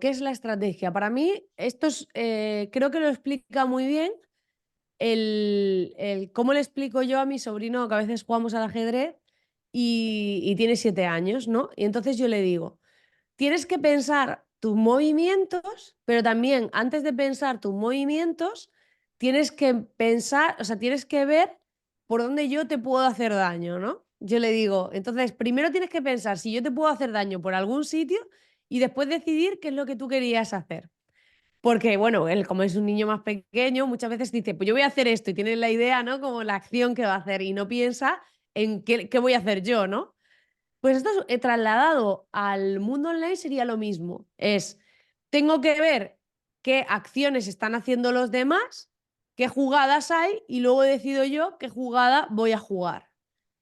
¿qué es la estrategia? Para mí, esto es, creo que lo explica muy bien cómo le explico yo a mi sobrino, que a veces jugamos al ajedrez y tiene 7 años, ¿no? Y entonces yo le digo, tienes que pensar tus movimientos, pero también antes de pensar tus movimientos, tienes que pensar, o sea, tienes que ver por dónde yo te puedo hacer daño, ¿no? Yo le digo, entonces, primero tienes que pensar si yo te puedo hacer daño por algún sitio y después decidir qué es lo que tú querías hacer. Porque, bueno, él como es un niño más pequeño, muchas veces dice, pues yo voy a hacer esto y tiene la idea, ¿no? Como la acción que va a hacer y no piensa en qué voy a hacer yo, ¿no? Pues esto trasladado al mundo online sería lo mismo. Tengo que ver qué acciones están haciendo los demás, qué jugadas hay y luego decido yo qué jugada voy a jugar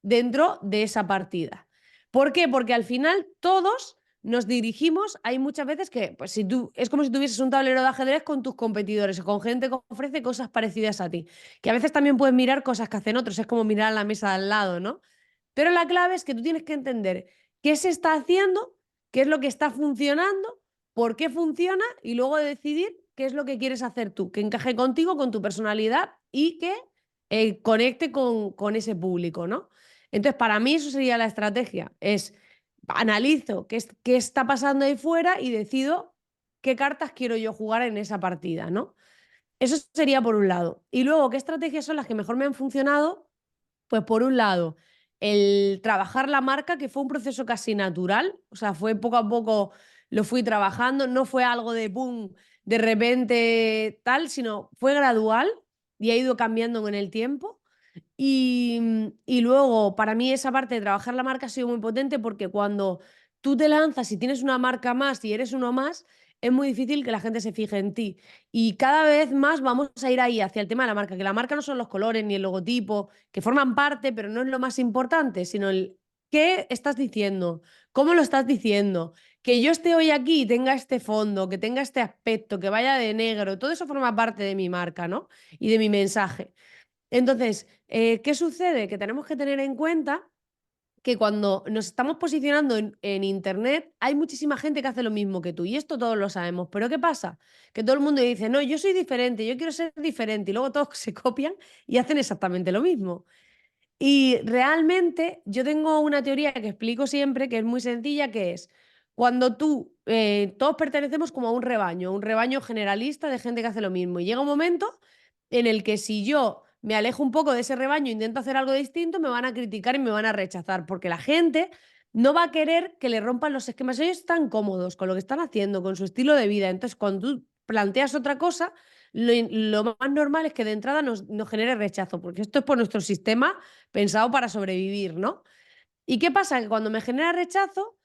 dentro de esa partida. ¿Por qué? Porque al final todos nos dirigimos, hay muchas veces que, pues si tú, es como si tuvieses un tablero de ajedrez con tus competidores o con gente que ofrece cosas parecidas a ti, que a veces también puedes mirar cosas que hacen otros, es como mirar a la mesa de al lado, ¿no? Pero la clave es que tú tienes que entender qué se está haciendo, qué es lo que está funcionando, por qué funciona y luego decidir qué es lo que quieres hacer tú, que encaje contigo, con tu personalidad y que conecte con ese público, ¿no? Entonces, para mí eso sería la estrategia. Analizo qué está pasando ahí fuera y decido qué cartas quiero yo jugar en esa partida, ¿no? Eso sería por un lado. Y luego, ¿qué estrategias son las que mejor me han funcionado? Pues por un lado, el trabajar la marca, que fue un proceso casi natural, o sea, fue poco a poco lo fui trabajando, no fue algo de boom, de repente tal, sino fue gradual y ha ido cambiando en el tiempo. Y luego, para mí, esa parte de trabajar la marca ha sido muy potente porque cuando tú te lanzas y tienes una marca más y eres uno más, es muy difícil que la gente se fije en ti. Y cada vez más vamos a ir ahí hacia el tema de la marca, que la marca no son los colores ni el logotipo, que forman parte, pero no es lo más importante, sino el qué estás diciendo, cómo lo estás diciendo, que yo esté hoy aquí y tenga este fondo, que tenga este aspecto, que vaya de negro, todo eso forma parte de mi marca, ¿no? Y de mi mensaje. Entonces, ¿qué sucede? Que tenemos que tener en cuenta que cuando nos estamos posicionando en Internet hay muchísima gente que hace lo mismo que tú y esto todos lo sabemos. Pero ¿qué pasa? Que todo el mundo dice, no, yo soy diferente, yo quiero ser diferente y luego todos se copian y hacen exactamente lo mismo. Y realmente yo tengo una teoría que explico siempre que es muy sencilla, que es cuando todos pertenecemos como a un rebaño generalista de gente que hace lo mismo. Y llega un momento en el que si yo me alejo un poco de ese rebaño e intento hacer algo distinto, me van a criticar y me van a rechazar, porque la gente no va a querer que le rompan los esquemas. Ellos están cómodos con lo que están haciendo, con su estilo de vida. Entonces, cuando tú planteas otra cosa, lo más normal es que de entrada nos genere rechazo, porque esto es por nuestro sistema pensado para sobrevivir, ¿no? ¿Y qué pasa? Que cuando me genera rechazo,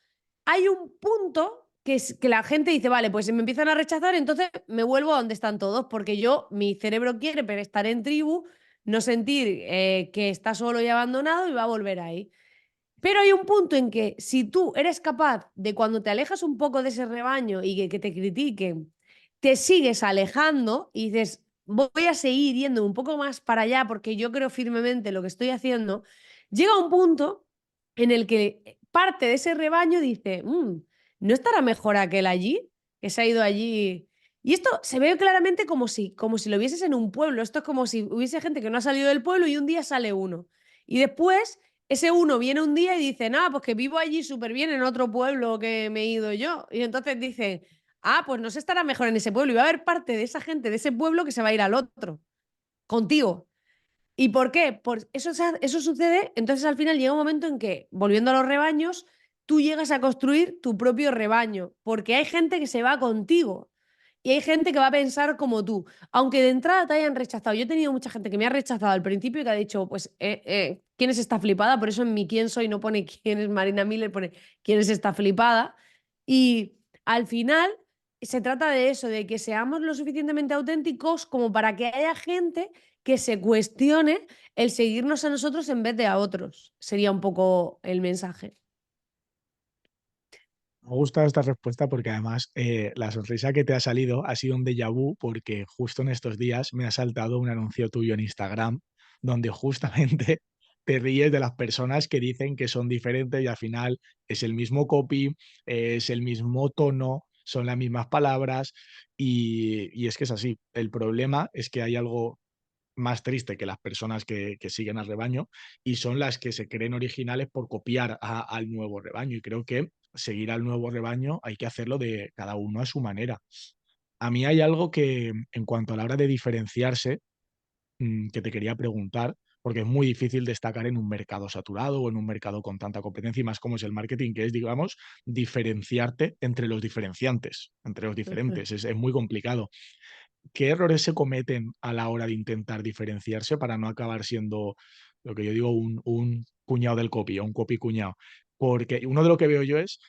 hay un punto que la gente dice, vale, pues si me empiezan a rechazar, entonces me vuelvo a donde están todos, porque mi cerebro quiere pero estar en tribu, no sentir que está solo y abandonado y va a volver ahí. Pero hay un punto en que si tú eres capaz de cuando te alejas un poco de ese rebaño y que te critiquen, te sigues alejando y dices, voy a seguir yendo un poco más para allá porque yo creo firmemente lo que estoy haciendo, llega un punto en el que parte de ese rebaño dice, ¿no estará mejor aquel allí? Que se ha ido allí. Y esto se ve claramente como si lo vieses en un pueblo. Esto es como si hubiese gente que no ha salido del pueblo y un día sale uno. Y después ese uno viene un día y dice, nada, pues que vivo allí súper bien en otro pueblo que me he ido yo. Y entonces dice, pues no se estará mejor en ese pueblo. Y va a haber parte de esa gente de ese pueblo que se va a ir al otro, contigo. ¿Y por qué? Pues eso sucede, entonces al final llega un momento en que, volviendo a los rebaños, tú llegas a construir tu propio rebaño, porque hay gente que se va contigo y hay gente que va a pensar como tú, aunque de entrada te hayan rechazado. Yo he tenido mucha gente que me ha rechazado al principio y que ha dicho, pues, ¿quién es esta flipada? Por eso en mi quién soy no pone quién es Marina Miller, pone quién es esta flipada. Y al final se trata de eso, de que seamos lo suficientemente auténticos como para que haya gente que se cuestione el seguirnos a nosotros en vez de a otros. Sería un poco el mensaje. Me gusta esta respuesta porque además la sonrisa que te ha salido ha sido un déjà vu porque justo en estos días me ha saltado un anuncio tuyo en Instagram donde justamente te ríes de las personas que dicen que son diferentes y al final es el mismo copy, es el mismo tono, son las mismas palabras y es que es así. El problema es que hay algo más triste que las personas que siguen al rebaño y son las que se creen originales por copiar al nuevo rebaño. Y creo que seguir al nuevo rebaño hay que hacerlo de cada uno a su manera. A mí hay algo que, en cuanto a la hora de diferenciarse, que te quería preguntar, porque es muy difícil destacar en un mercado saturado o en un mercado con tanta competencia y más como es el marketing, que es, digamos, diferenciarte entre los diferenciantes, entre los diferentes. Es muy complicado. ¿Qué errores se cometen a la hora de intentar diferenciarse para no acabar siendo lo que yo digo un cuñado del copy o un copy cuñado? Porque uno de lo que veo yo es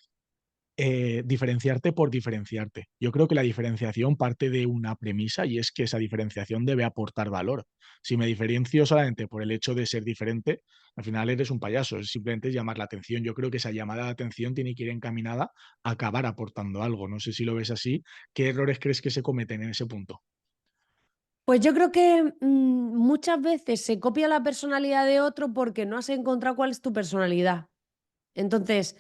diferenciarte por diferenciarte. Yo creo que la diferenciación parte de una premisa y es que esa diferenciación debe aportar valor. Si me diferencio solamente por el hecho de ser diferente, al final eres un payaso, es simplemente llamar la atención. Yo creo que esa llamada de atención tiene que ir encaminada a acabar aportando algo. No sé si lo ves así. ¿Qué errores crees que se cometen en ese punto? Pues yo creo que muchas veces se copia la personalidad de otro porque no has encontrado cuál es tu personalidad. Entonces,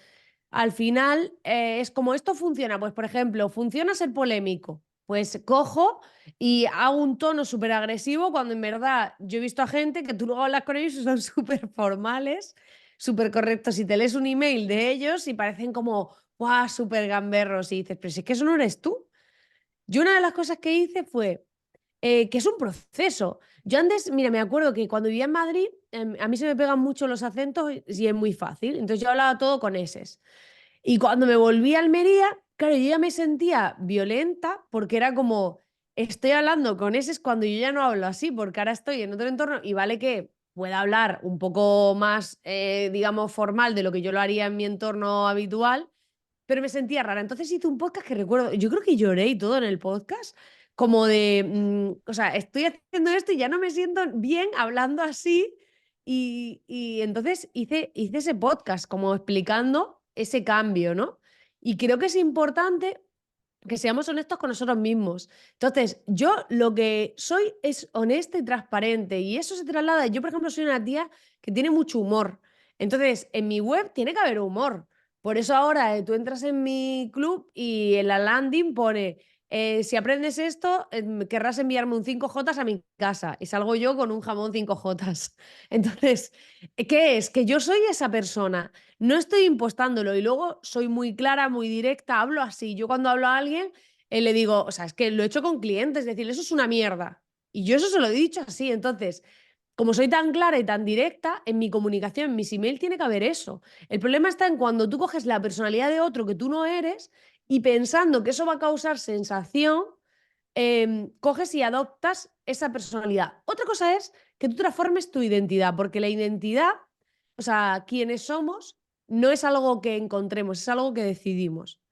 al final, es como esto funciona, pues por ejemplo, funciona ser polémico. Pues cojo y hago un tono súper agresivo cuando en verdad yo he visto a gente que tú luego hablas con ellos y son súper formales, súper correctos. Y te lees un email de ellos y parecen como, ¡guau!, súper gamberros. Y dices, pero si es que eso no eres tú. Yo una de las cosas que hice fue que es un proceso. Yo antes, mira, me acuerdo que cuando vivía en Madrid, a mí se me pegan mucho los acentos y es muy fácil. Entonces yo hablaba todo con eses. Y cuando me volví a Almería, claro, yo ya me sentía violenta porque era como, estoy hablando con eses cuando yo ya no hablo así, porque ahora estoy en otro entorno y vale que pueda hablar un poco más, digamos, formal de lo que yo lo haría en mi entorno habitual, pero me sentía rara. Entonces hice un podcast que recuerdo, yo creo que lloré y todo en el podcast, como de, o sea, estoy haciendo esto y ya no me siento bien hablando así. Y entonces hice ese podcast como explicando ese cambio, ¿no? Y creo que es importante que seamos honestos con nosotros mismos. Entonces, yo lo que soy es honesta y transparente y eso se traslada. Yo, por ejemplo, soy una tía que tiene mucho humor. Entonces, en mi web tiene que haber humor. Por eso ahora tú entras en mi club y en la landing pone, si aprendes esto, querrás enviarme un 5J a mi casa. Y salgo yo con un jamón 5J. Entonces, ¿qué es? Que yo soy esa persona. No estoy impostándolo y luego soy muy clara, muy directa, hablo así. Yo cuando hablo a alguien le digo, o sea, es que lo he hecho con clientes, es decir, eso es una mierda. Y yo eso se lo he dicho así. Entonces, como soy tan clara y tan directa, en mi comunicación, en mis emails tiene que haber eso. El problema está en cuando tú coges la personalidad de otro que tú no eres y pensando que eso va a causar sensación, coges y adoptas esa personalidad. Otra cosa es que tú transformes tu identidad, porque la identidad, o sea, quienes somos, no es algo que encontremos, es algo que decidimos.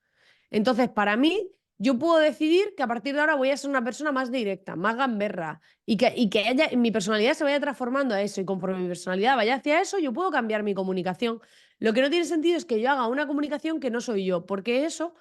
Entonces, para mí, yo puedo decidir que a partir de ahora voy a ser una persona más directa, más gamberra, y que mi personalidad se vaya transformando a eso. Y conforme mi personalidad vaya hacia eso, yo puedo cambiar mi comunicación. Lo que no tiene sentido es que yo haga una comunicación que no soy yo, porque eso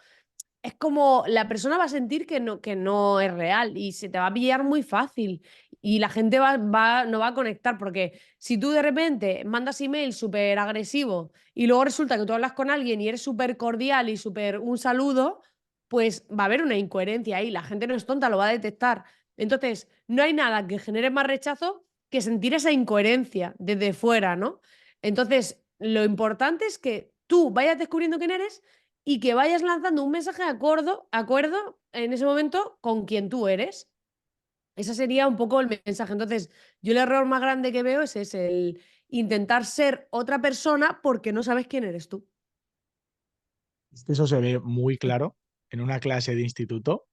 es como la persona va a sentir que no es real y se te va a pillar muy fácil y la gente no va a conectar porque si tú de repente mandas email súper agresivo y luego resulta que tú hablas con alguien y eres súper cordial y súper un saludo, pues va a haber una incoherencia ahí, la gente no es tonta, lo va a detectar. Entonces, no hay nada que genere más rechazo que sentir esa incoherencia desde fuera, ¿no? Entonces, lo importante es que tú vayas descubriendo quién eres y que vayas lanzando un mensaje acuerdo en ese momento con quien tú eres. Ese sería un poco el mensaje. Entonces, yo el error más grande que veo es ese, el intentar ser otra persona porque no sabes quién eres tú. Es que eso se ve muy claro en una clase de instituto.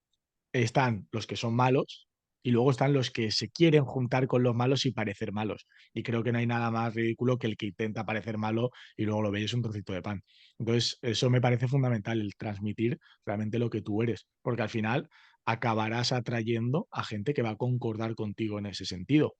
Están los que son malos y luego están los que se quieren juntar con los malos y parecer malos. Y creo que no hay nada más ridículo que el que intenta parecer malo y luego lo veis un trocito de pan. Entonces, eso me parece fundamental, el transmitir realmente lo que tú eres, porque al final acabarás atrayendo a gente que va a concordar contigo en ese sentido.